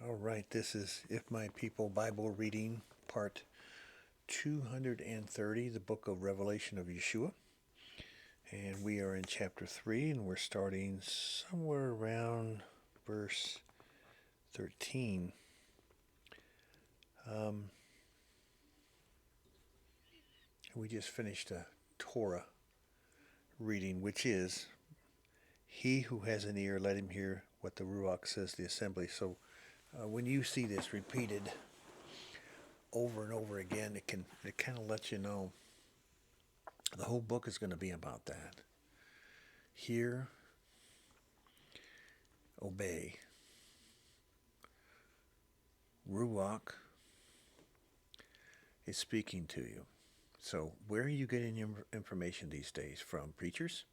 All right, this is If My People Bible Reading, part 230, the book of Revelation of Yeshua. And we are in chapter 3, and we're starting somewhere around verse 13. We just finished a Torah reading, which is, He who has an ear, let him hear what the Ruach says to the assembly. So when you see this repeated over and over again, it kind of lets you know the whole book is going to be about that. Hear, obey. Ruach is speaking to you. So where are you getting your information these days? From preachers?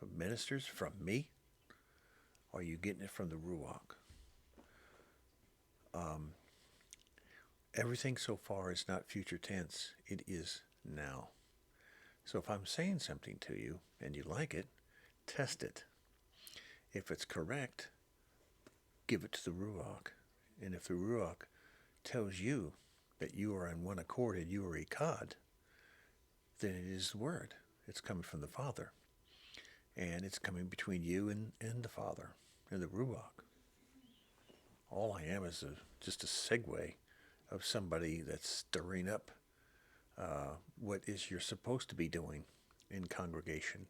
From ministers? From me? Or are you getting it from the Ruach? Everything so far is not future tense. It is now. So if I'm saying something to you and you like it, test it. If it's correct, give it to the Ruach. And if the Ruach tells you that you are in one accord and you are Echad, then it is the Word. It's coming from the Father. And it's coming between you and the Father and the Ruach. All I am is just a segue of somebody that's stirring up what is you're supposed to be doing in congregation.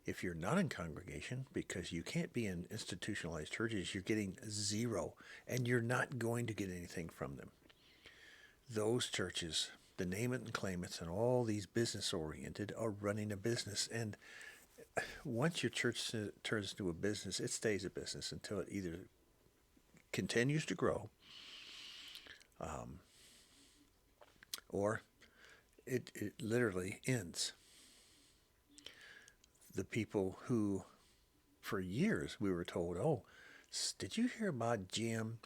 If you're not in congregation, because you can't be in institutionalized churches, you're getting zero, and you're not going to get anything from them. Those churches, the name it and claim it's, and all these business oriented, are running a business. And once your church turns into a business, it stays a business until it either continues to grow or it literally ends. The people who, for years, we were told, oh, did you hear about Jim?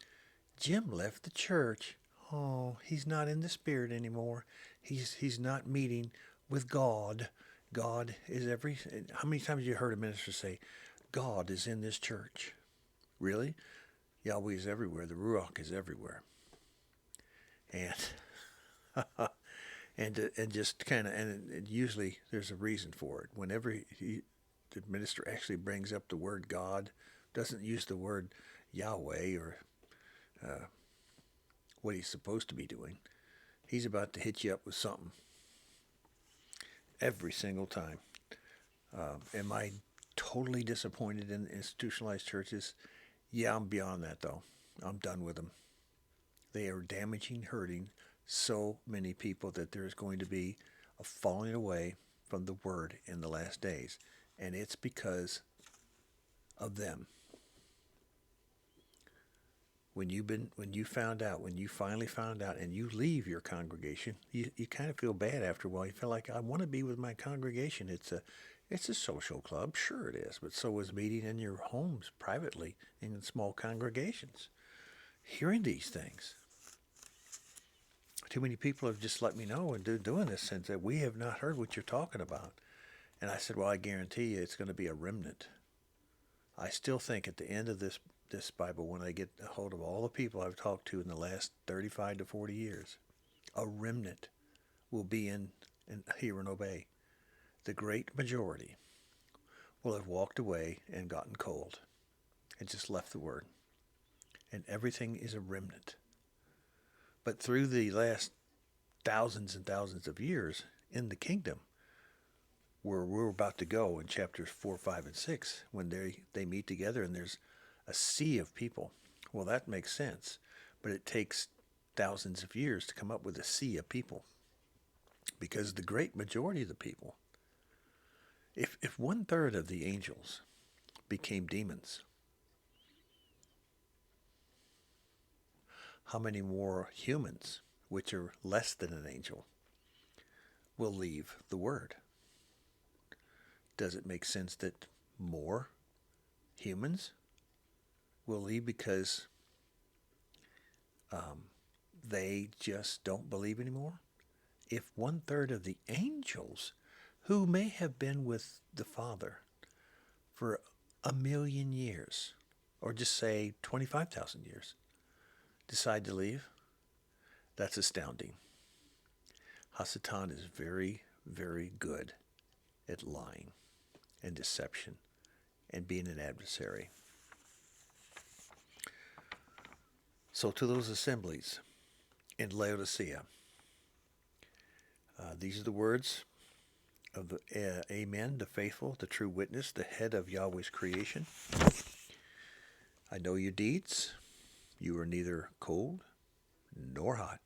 Jim left the church. Oh, he's not in the spirit anymore. He's not meeting with God. God is every. How many times have you heard a minister say, God is in this church? Really? Yahweh is everywhere. The Ruach is everywhere. And and just kind of, and usually there's a reason for it. Whenever the minister actually brings up the word God, doesn't use the word Yahweh or what he's supposed to be doing, he's about to hit you up with something every single time. Am I totally disappointed in institutionalized churches? Yeah, I'm beyond that though. I'm done with them. They are damaging, hurting so many people that there's going to be a falling away from the word in the last days. And it's because of them. When you finally found out and you leave your congregation, you kind of feel bad after a while. You feel like, I want to be with my congregation. It's a social club, sure it is, but so is meeting in your homes privately in small congregations. Hearing these things. Too many people have just let me know and doing this since that we have not heard what you're talking about. And I said, well, I guarantee you it's going to be a remnant. I still think at the end of this Bible, when I get a hold of all the people I've talked to in the last 35 to 40 years, a remnant will be in hear and obey. The great majority will have walked away and gotten cold and just left the word. And everything is a remnant. But through the last thousands and thousands of years in the kingdom, where we're about to go in chapters 4, 5, and 6, when they meet together and there's a sea of people. Well, that makes sense, but it takes thousands of years to come up with a sea of people, because the great majority of the people, if 1/3 of the angels became demons, how many more humans, which are less than an angel, will leave the word? Does it make sense that more humans will leave because they just don't believe anymore? If 1/3 of the angels, who may have been with the Father for 1,000,000 years, or just say 25,000 years, decide to leave, that's astounding. Hasatan is very, very good at lying and deception and being an adversary. So to those assemblies in Laodicea, these are the words of the Amen, the faithful, the true witness, the head of Yahweh's creation. I know your deeds. You are neither cold nor hot.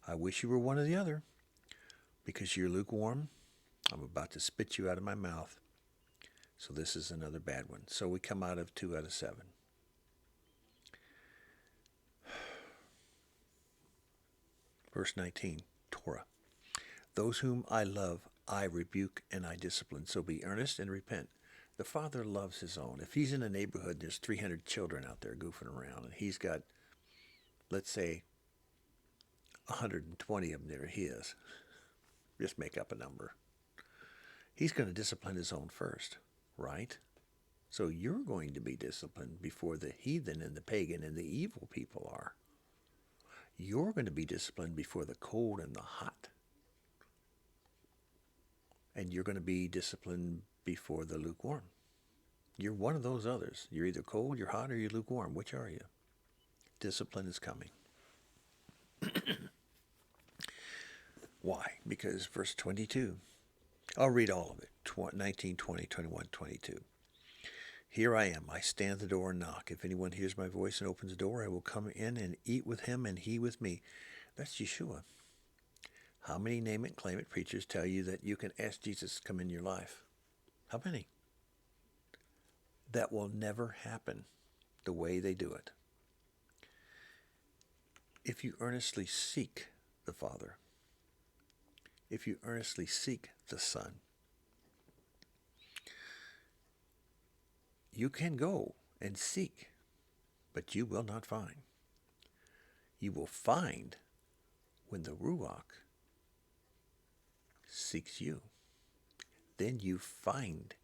I wish you were one or the other. Because you're lukewarm, I'm about to spit you out of my mouth. So this is another bad one. So we come out of 2 out of 7. Verse 19, Torah. Those whom I love, I rebuke and I discipline. So be earnest and repent. The Father loves his own. If he's in a neighborhood, there's 300 children out there goofing around, and he's got, let's say, 120 of them that are his. Just make up a number. He's going to discipline his own first, right? So you're going to be disciplined before the heathen and the pagan and the evil people are. You're going to be disciplined before the cold and the hot. And you're going to be disciplined before the lukewarm. You're one of those others. You're either cold, you're hot, or you're lukewarm. Which are you? Discipline is coming. Why? Because verse 22. I'll read all of it. 19, 20, 21, 22. Here I am. I stand at the door and knock. If anyone hears my voice and opens the door, I will come in and eat with him and he with me. That's Yeshua. How many name it, claim it preachers tell you that you can ask Jesus to come in your life? How many? That will never happen the way they do it. If you earnestly seek the Father, if you earnestly seek the Son, you can go and seek, but you will not find. You will find when the Ruach seeks you. Then you find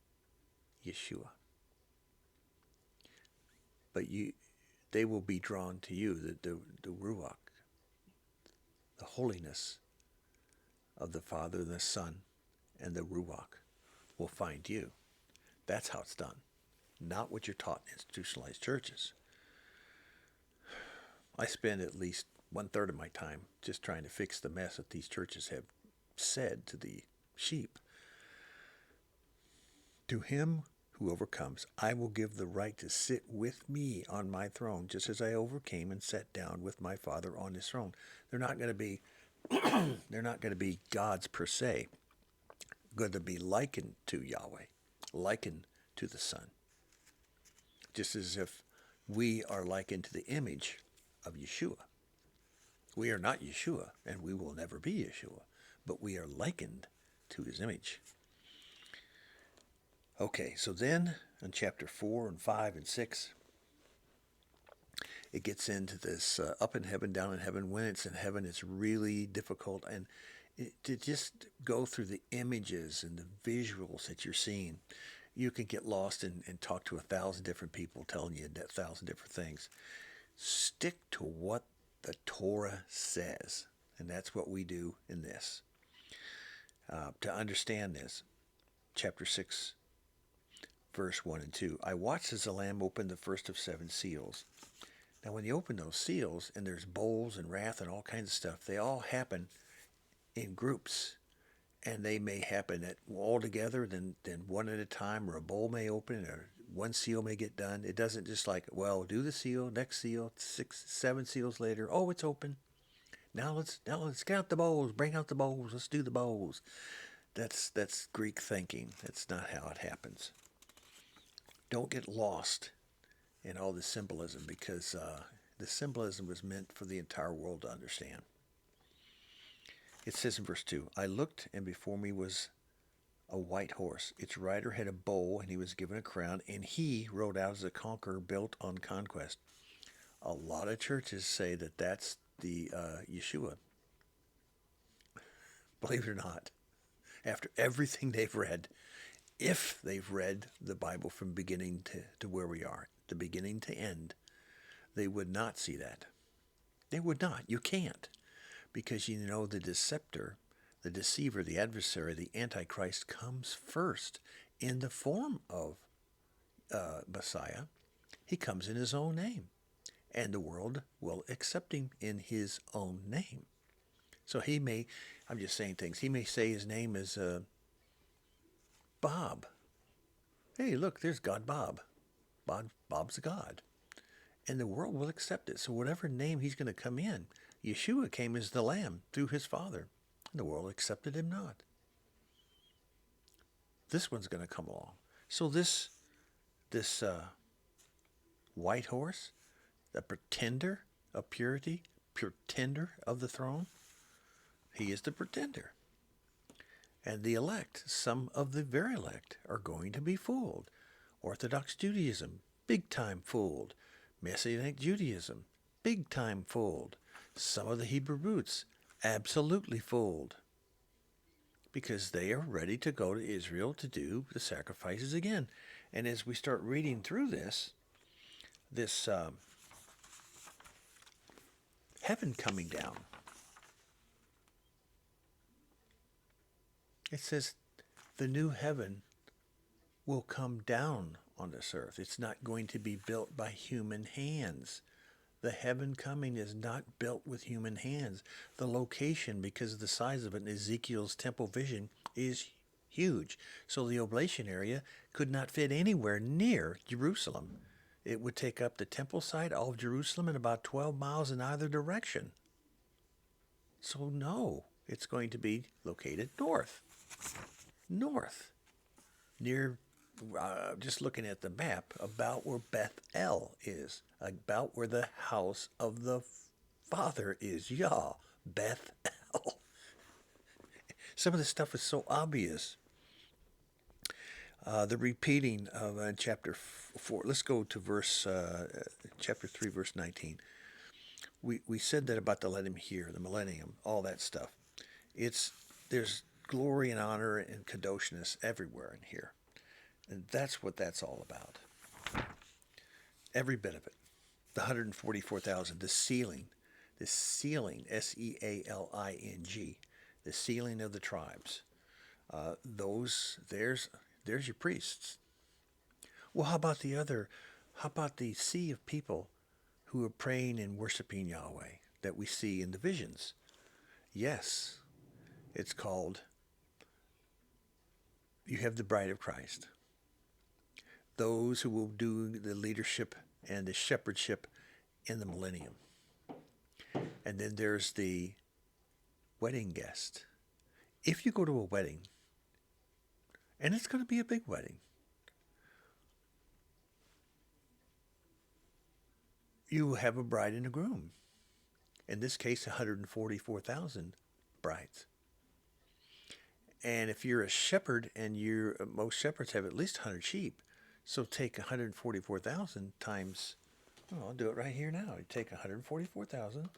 Yeshua. But they will be drawn to you, the Ruach, the holiness of the Father, the Son, and the Ruach will find you. That's how it's done. Not what you're taught in institutionalized churches. I spend at least 1/3 of my time just trying to fix the mess that these churches have said to the sheep. To him who overcomes, I will give the right to sit with me on my throne, just as I overcame and sat down with my Father on his throne. They're not going to be they're not going to be gods per se. Going to be likened to Yahweh, likened to the Son. Just as if we are likened to the image of Yeshua. We are not Yeshua, and we will never be Yeshua, but we are likened to his image. Okay, so then in chapter 4 and 5 and 6, it gets into this up in heaven, down in heaven. When it's in heaven, it's really difficult. And to just go through the images and the visuals that you're seeing, you can get lost and talk to 1,000 different people telling you 1,000 different things. Stick to what the Torah says. And that's what we do in this. To understand this, chapter 6, verse 1 and 2. I watched as the Lamb opened the first of 7 seals. Now, when you open those seals, and there's bowls and wrath and all kinds of stuff, they all happen in groups. And they may happen all together, then one at a time, or a bowl may open, or one seal may get done. It doesn't just like, well, do the seal, next seal, 6, 7 seals later, oh, it's open. Now let's get out the bowls, bring out the bowls, let's do the bowls. That's Greek thinking. That's not how it happens. Don't get lost in all the symbolism, because the symbolism was meant for the entire world to understand. It says in verse 2, I looked, and before me was a white horse. Its rider had a bow, and he was given a crown, and he rode out as a conqueror built on conquest. A lot of churches say that that's the Yeshua. Believe it or not, after everything they've read, if they've read the Bible from beginning to where we are, the beginning to end, they would not see that. They would not. You can't. Because you know the deceptor, the deceiver, the adversary, the antichrist comes first in the form of Messiah. He comes in his own name. And the world will accept him in his own name. So he may, I'm just saying things, he may say his name is Bob. Hey, look, there's God Bob. Bob's a God. And the world will accept it. So whatever name he's going to come in, Yeshua came as the Lamb through his Father. And the world accepted him not. This one's going to come along. So this white horse, the pretender of purity, pretender of the throne, he is the pretender. And the elect, some of the very elect, are going to be fooled. Orthodox Judaism, big time fooled. Messianic Judaism, big time fooled. Some of the Hebrew roots, absolutely fooled. Because they are ready to go to Israel to do the sacrifices again. And as we start reading through this heaven coming down, it says the new heaven will come down on this earth. It's not going to be built by human hands. The heaven coming is not built with human hands. The location, because of the size of it in Ezekiel's temple vision, is huge. So the oblation area could not fit anywhere near Jerusalem. It would take up the temple site, all of Jerusalem, and about 12 miles in either direction. So no, it's going to be located north. Near, just looking at the map, about where Bethel is, about where the house of the Father is. Yah, Bethel. Some of this stuff is so obvious. The repeating of chapter 4. Let's go to chapter 3, verse 19. We said that about the let him hear, the millennium, all that stuff. There's glory and honor and kadoshness everywhere in here. And that's what that's all about. Every bit of it. The 144,000, the sealing, S-E-A-L-I-N-G, the sealing of the tribes. There's your priests. Well, how about the sea of people who are praying and worshiping Yahweh that we see in the visions? Yes, it's called, you have the bride of Christ. Those who will do the leadership and the shepherdship in the millennium. And then there's the wedding guest. If you go to a wedding, and it's going to be a big wedding, you have a bride and a groom. In this case, 144,000 brides. And if you're a shepherd, and most shepherds have at least 100 sheep, so take 144,000 times, I'll do it right here now. You take 144,000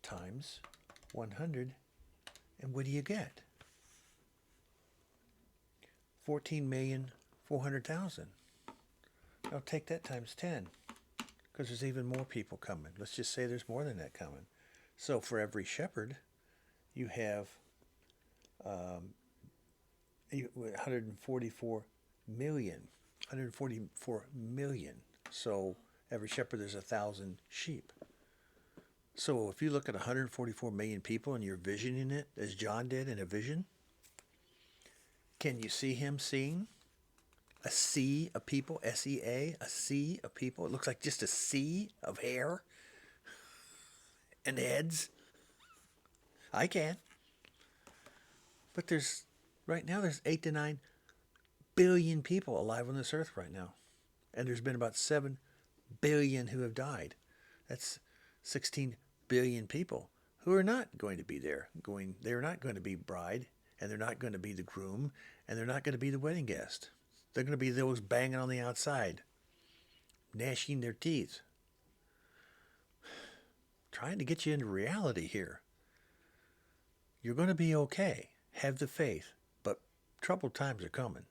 times 100, and what do you get? 14,400,000. Now take that times 10, because there's even more people coming. Let's just say there's more than that coming. So for every shepherd, you have 144 million. So every shepherd, there's 1,000 sheep. So if you look at 144 million people and you're visioning it, as John did in a vision, can you see him seeing a sea of people, S-E-A, a sea of people? It looks like just a sea of hair and heads. I can. But right now there's 8 to 9 billion people alive on this earth right now. And there's been about 7 billion who have died. That's 16 billion people who are not going to be there. They're not going to be bride, and they're not going to be the groom, and they're not going to be the wedding guest. They're going to be those banging on the outside, gnashing their teeth, trying to get you into reality here. You're going to be okay. Have the faith, but troubled times are coming.